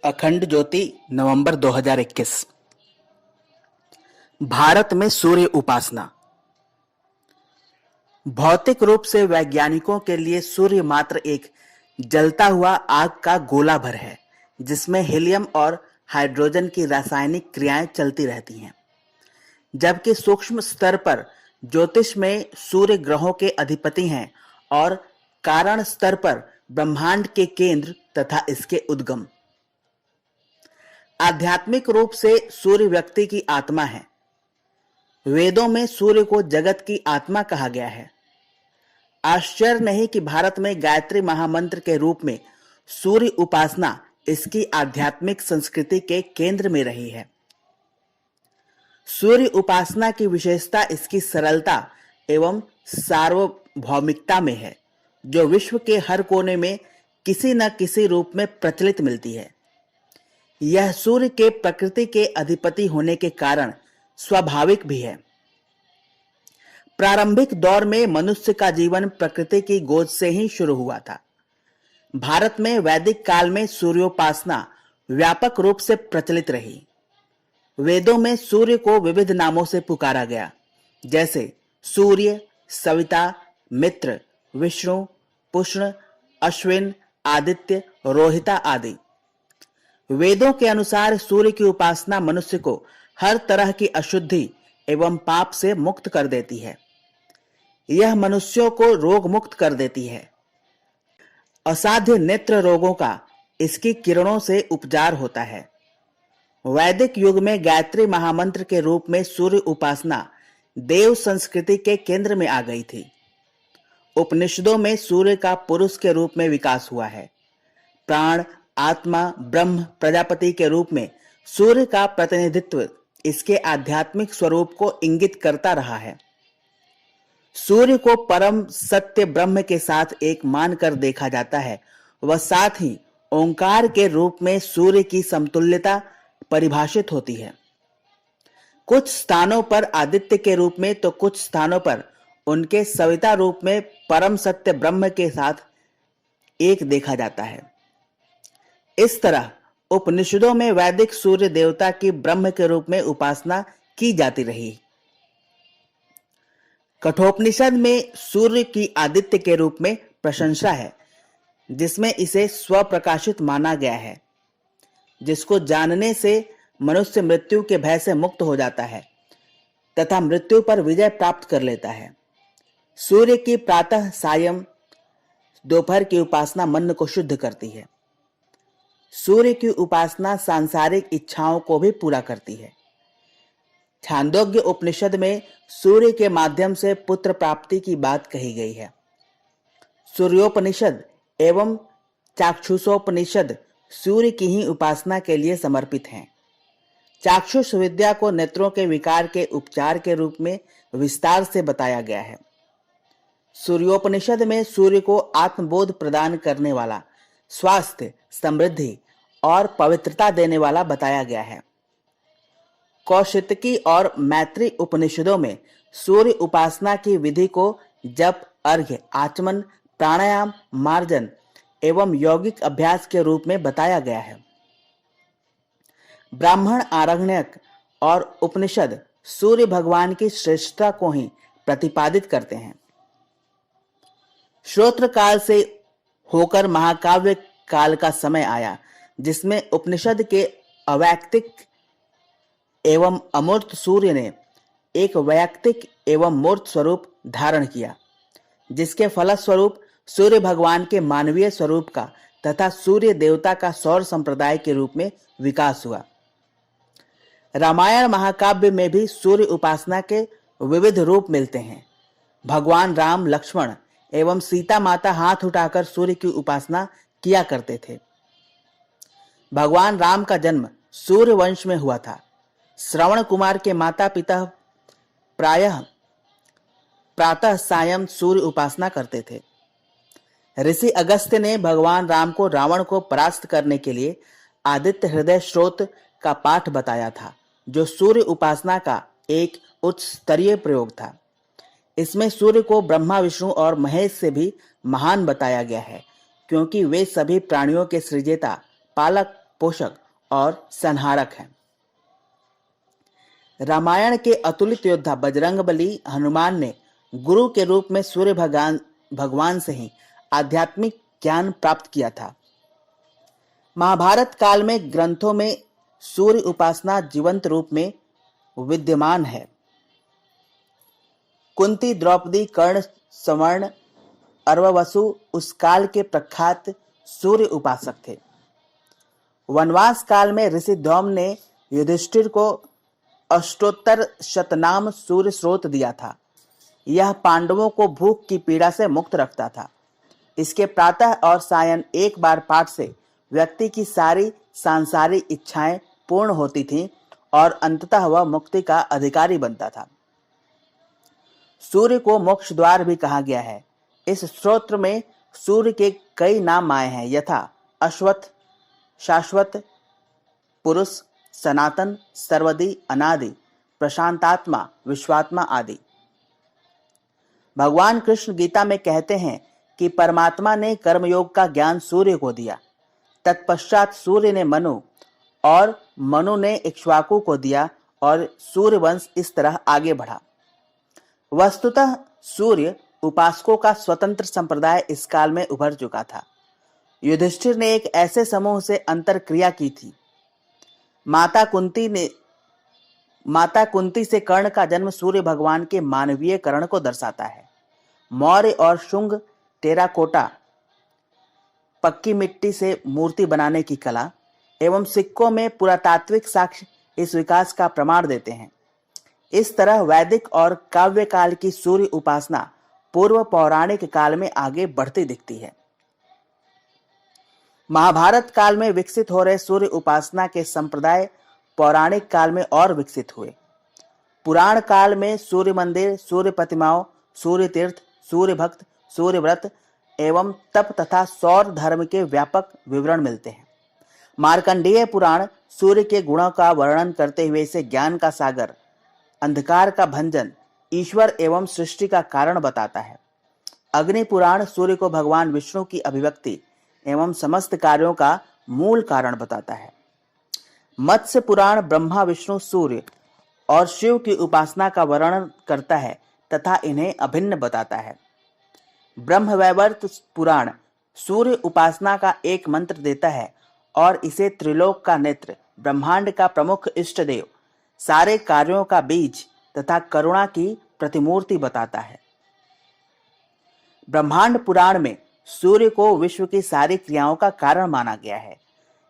अखंड ज्योति नवंबर 2021। भारत में सूर्य उपासना। भौतिक रूप से वैज्ञानिकों के लिए सूर्य मात्र एक जलता हुआ आग का गोला भर है जिसमें हीलियम और हाइड्रोजन की रासायनिक क्रियाएं चलती रहती हैं, जबकि सूक्ष्म स्तर पर ज्योतिष में सूर्य ग्रहों के अधिपति हैं और कारण स्तर पर ब्रह्मांड के केंद्र तथा इसके उद्गम। आध्यात्मिक रूप से सूर्य व्यक्ति की आत्मा है। वेदों में सूर्य को जगत की आत्मा कहा गया है। आश्चर्य नहीं कि भारत में गायत्री महामंत्र के रूप में सूर्य उपासना इसकी आध्यात्मिक संस्कृति के केंद्र में रही है। सूर्य उपासना की विशेषता इसकी सरलता एवं सार्वभौमिकता में है, जो विश्व के हर कोने में किसी न किसी रूप में प्रचलित मिलती है। यह सूर्य के प्रकृति के अधिपति होने के कारण स्वाभाविक भी है। प्रारंभिक दौर में मनुष्य का जीवन प्रकृति की गोद से ही शुरू हुआ था। भारत में वैदिक काल में सूर्योपासना व्यापक रूप से प्रचलित रही। वेदों में सूर्य को विविध नामों से पुकारा गया, जैसे सूर्य, सविता, मित्र, विष्णु, पुष्ण, अश्विन, आदित्य, रोहिता आदि। वेदों के अनुसार सूर्य की उपासना मनुष्य को हर तरह की अशुद्धि एवं पाप से मुक्त कर देती है। यह मनुष्यों को रोग मुक्त कर देती है। असाध्य नेत्र रोगों का इसकी किरणों से उपचार होता है। वैदिक युग में गायत्री महामंत्र के रूप में सूर्य उपासना देव संस्कृति के केंद्र में आ गई थी। उपनिषदों में सूर्य का पुरुष के रूप में विकास हुआ है। प्राण, आत्मा, ब्रह्म, प्रजापति के रूप में सूर्य का प्रतिनिधित्व इसके आध्यात्मिक स्वरूप को इंगित करता रहा है। सूर्य को परम सत्य ब्रह्म के साथ एक मानकर देखा जाता है। वह साथ ही ओंकार के रूप में सूर्य की समतुल्यता परिभाषित होती है। कुछ स्थानों पर आदित्य के रूप में तो कुछ स्थानों पर उनके सविता रूप में परम सत्य ब्रह्म के साथ एक देखा जाता है। इस तरह उपनिषदों में वैदिक सूर्य देवता की ब्रह्म के रूप में उपासना की जाती रही। कठोपनिषद में सूर्य की आदित्य के रूप में प्रशंसा है, जिसमें इसे स्वप्रकाशित माना गया है, जिसको जानने से मनुष्य मृत्यु के भय से मुक्त हो जाता है तथा मृत्यु पर विजय प्राप्त कर लेता है। सूर्य की प्रातः, सायं, दोपहर की उपासना मन को शुद्ध करती है। सूर्य की उपासना सांसारिक इच्छाओं को भी पूरा करती है। छांदोग्य उपनिषद में सूर्य के माध्यम से पुत्र प्राप्ति की बात कही गई है। सूर्योपनिषद एवं चाक्षुषोपनिषद सूर्य की ही उपासना के लिए समर्पित हैं। चाक्षुष विद्या को नेत्रों के विकार के उपचार के रूप में विस्तार से बताया गया है। सूर्योपनिषद में सूर्य को आत्मबोध प्रदान करने वाला, स्वास्थ्य, समृद्धि और पवित्रता देने वाला बताया गया है। कौशितकी और मैत्री उपनिषदों में सूर्य उपासना की विधि को जप, अर्घ्य, आचमन, प्राणायाम, मार्जन एवं यौगिक अभ्यास के रूप में बताया गया है। ब्राह्मण, आरण्यक और उपनिषद सूर्य भगवान की श्रेष्ठता को ही प्रतिपादित करते हैं। श्रोत्र काल से होकर महाकाव्य काल का समय आया, जिसमें उपनिषद के अवैयक्तिक एवं अमूर्त सूर्य ने एक वैयक्तिक एवं मूर्त स्वरूप धारण किया, जिसके फलस्वरूप सूर्य भगवान के मानवीय स्वरूप का तथा सूर्य देवता का सौर संप्रदाय के रूप में विकास हुआ। रामायण महाकाव्य में भी सूर्य उपासना के विविध रूप मिलते हैं। भगवान राम, लक्ष्मण एवं सीता माता हाथ उठाकर सूर्य की उपासना किया करते थे। भगवान राम का जन्म सूर्य वंश में हुआ था। श्रवण कुमार के माता पिता प्रातः सायं सूर्य उपासना करते थे। ऋषि अगस्त्य ने भगवान राम को रावण को परास्त करने के लिए आदित्य हृदय स्रोत का पाठ बताया था, जो सूर्य उपासना का एक उच्च स्तरीय प्रयोग था। इसमें सूर्य को ब्रह्मा, विष्णु और महेश से भी महान बताया गया है, क्योंकि वे सभी प्राणियों के सृजेता, पालक पोषक और संहारक हैं। रामायण के अतुलित योद्धा बजरंगबली हनुमान ने गुरु के रूप में सूर्य भगवान से ही आध्यात्मिक ज्ञान प्राप्त किया था। महाभारत काल में ग्रंथों में सूर्य उपासना जीवंत रूप में विद्यमान है। कुंती, द्रौपदी, कर्ण, संवर्ण, अर्ववसु उस काल के प्रख्यात सूर्य उपासक थे। वनवास काल में ऋषि धौम ने युधिष्ठिर को अष्टोत्तर शतनाम सूर्य स्रोत दिया था। यह पांडवों को भूख की पीड़ा से मुक्त रखता था। इसके प्रातः और सायं एक बार पाठ से व्यक्ति की सारी सांसारिक इच्छाएं पूर्ण होती थीं और अंततः वह मुक्ति का अधिकारी बनता था। सूर्य को मोक्ष द्वार भी कहा गया है। इस स्तोत्र में सूर्य के कई नाम आए हैं, यथा अश्वत्थ, शाश्वत, पुरुष, सनातन, सर्वदी, अनादि, प्रशांतात्मा, विश्वात्मा आदि। भगवान कृष्ण गीता में कहते हैं कि परमात्मा ने कर्मयोग का ज्ञान सूर्य को दिया। तत्पश्चात सूर्य ने मनु और मनु ने इक्ष्वाकु को दिया और सूर्य वंश इस तरह आगे बढ़ा। वस्तुतः सूर्य उपासकों का स्वतंत्र संप्रदाय इस काल में उभर चुका था। युधिष्ठिर ने एक ऐसे समूह से अंतर क्रिया की थी। माता कुंती से कर्ण का जन्म सूर्य भगवान के मानवीय कर्ण को दर्शाता है। मौर्य और शुंग टेराकोटा, पक्की मिट्टी से मूर्ति बनाने की कला एवं सिक्कों में पुरातात्विक साक्ष्य इस विकास का प्रमाण देते हैं। इस तरह वैदिक और काव्य काल की सूर्य उपासना पूर्व पौराणिक काल में आगे बढ़ती दिखती है। महाभारत काल में विकसित हो रहे सूर्य उपासना के संप्रदाय पौराणिक काल में और विकसित हुए। पुराण काल में सूर्य मंदिर, सूर्य प्रतिमाओं, सूर्य तीर्थ, सूर्य भक्त, सूर्य व्रत एवं तप तथा सौर धर्म के व्यापक विवरण मिलते हैं। मार्कंडेय पुराण सूर्य के गुणों का वर्णन करते हुए इसे ज्ञान का सागर, अंधकार का भंजन, ईश्वर एवं सृष्टि का कारण बताता है। अग्नि पुराण सूर्य को भगवान विष्णु की अभिव्यक्ति एवं समस्त कार्यों का मूल कारण बताता है। मत्स्य पुराण ब्रह्मा, विष्णु, सूर्य और शिव की उपासना का वर्णन करता है तथा इन्हें अभिन्न बताता है। ब्रह्मवैवर्त पुराण सूर्य उपासना का एक मंत्र देता है और इसे त्रिलोक का नेत्र, ब्रह्मांड का प्रमुख इष्ट देव, सारे कार्यों का बीज तथा करुणा की प्रतिमूर्ति बताता है। ब्रह्मांड पुराण में सूर्य को विश्व की सारी क्रियाओं का कारण माना गया है।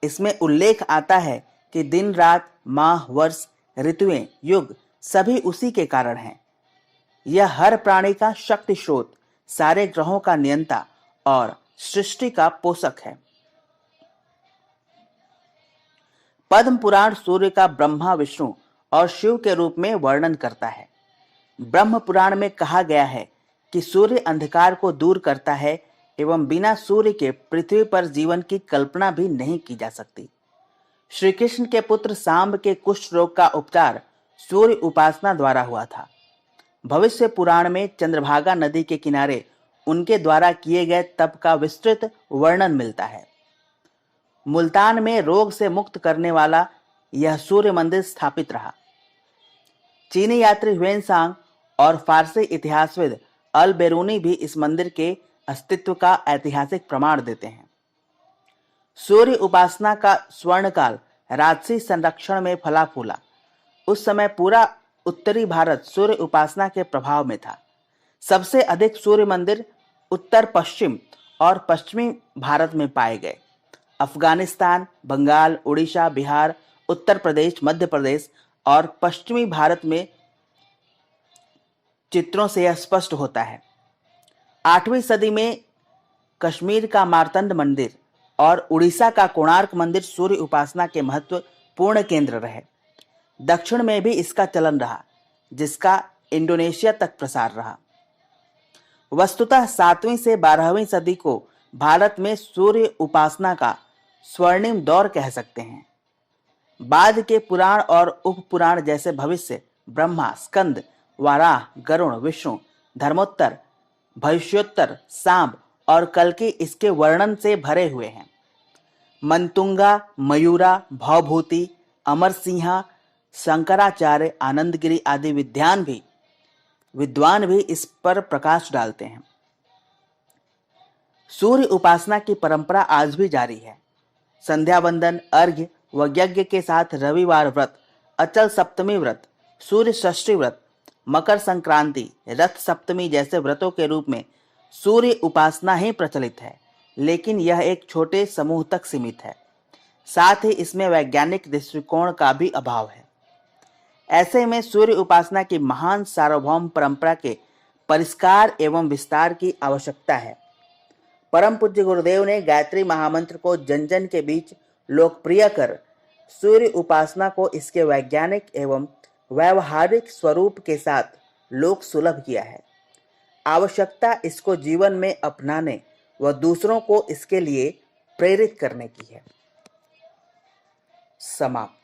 इसमें उल्लेख आता है कि दिन रात, माह, वर्ष, ऋतुएं, युग सभी उसी के कारण हैं। यह हर प्राणी का शक्ति स्रोत, सारे ग्रहों का नियंता और सृष्टि का पोषक है। पद्म पुराण सूर्य का ब्रह्मा, विष्णु और शिव के रूप में वर्णन करता है। ब्रह्म पुराण में कहा गया है कि सूर्य अंधकार को दूर करता है एवं बिना सूर्य के पृथ्वी पर जीवन की कल्पना भी नहीं की जा सकती। श्री कृष्ण के पुत्र सांब के कुष्ठ रोग का उपचार सूर्य उपासना द्वारा हुआ था। भविष्य पुराण में चंद्रभागा नदी के किनारे उनके द्वारा किए गए तप का विस्तृत वर्णन मिलता है। मुल्तान में रोग से मुक्त करने वाला यह सूर्य मंदिर स्थापित रहा। चीनी यात्री ह्वेनसांग और फारसी इतिहासविद अल बेरूनी भी इस मंदिर के अस्तित्व का ऐतिहासिक प्रमाण देते हैं। सूर्य उपासना का स्वर्णकाल राजसी संरक्षण में फला फूला। उस समय पूरा उत्तरी भारत सूर्य उपासना के प्रभाव में था। सबसे अधिक सूर्य मंदिर उत्तर पश्चिम और पश्चिमी भारत में पाए गए। अफगानिस्तान, बंगाल, उड़ीसा, बिहार, उत्तर प्रदेश, मध्य प्रदेश और पश्चिमी भारत में चित्रों से यह स्पष्ट होता है। 8वीं सदी में कश्मीर का मार्तंड मंदिर और उड़ीसा का कोणार्क मंदिर सूर्य उपासना के महत्वपूर्ण केंद्र रहे। दक्षिण में भी इसका चलन रहा, जिसका इंडोनेशिया तक प्रसार रहा। वस्तुतः 7वीं से 12वीं सदी को भारत में सूर्य उपासना का स्वर्णिम दौर कह सकते हैं। बाद के पुराण और उपपुराण जैसे भविष्य, ब्रह्मा, स्कंद, वाराह, गरुण, विष्णु, धर्मोत्तर, भविष्योत्तर, सांब और कल्कि इसके वर्णन से भरे हुए हैं। मनतुंगा, मयूरा, भवभूति, अमरसिंहा, शंकराचार्य, आनंदगिरी आदि विद्वान भी इस पर प्रकाश डालते हैं। सूर्य उपासना की परंपरा आज भी जारी है। संध्या वंदन, अर्घ्य व यज्ञ के साथ रविवार व्रत, अचल सप्तमी व्रत, सूर्य षष्ठी व्रत, मकर संक्रांति, रथ सप्तमी जैसे व्रतों के रूप में सूर्य उपासना ही प्रचलित है, लेकिन यह एक छोटे समूह तक सीमित है। साथ ही इसमें वैज्ञानिक दृष्टिकोण का भी अभाव है। ऐसे में सूर्य उपासना की महान सार्वभौम परंपरा के परिष्कार एवं विस्तार की आवश्यकता है। परम पूज्य गुरुदेव ने गायत्री महामंत्र को जन जन के बीच लोकप्रिय कर सूर्य उपासना को इसके वैज्ञानिक एवं व्यवहारिक स्वरूप के साथ लोक सुलभ किया है। आवश्यकता इसको जीवन में अपनाने व दूसरों को इसके लिए प्रेरित करने की है। समाप्त।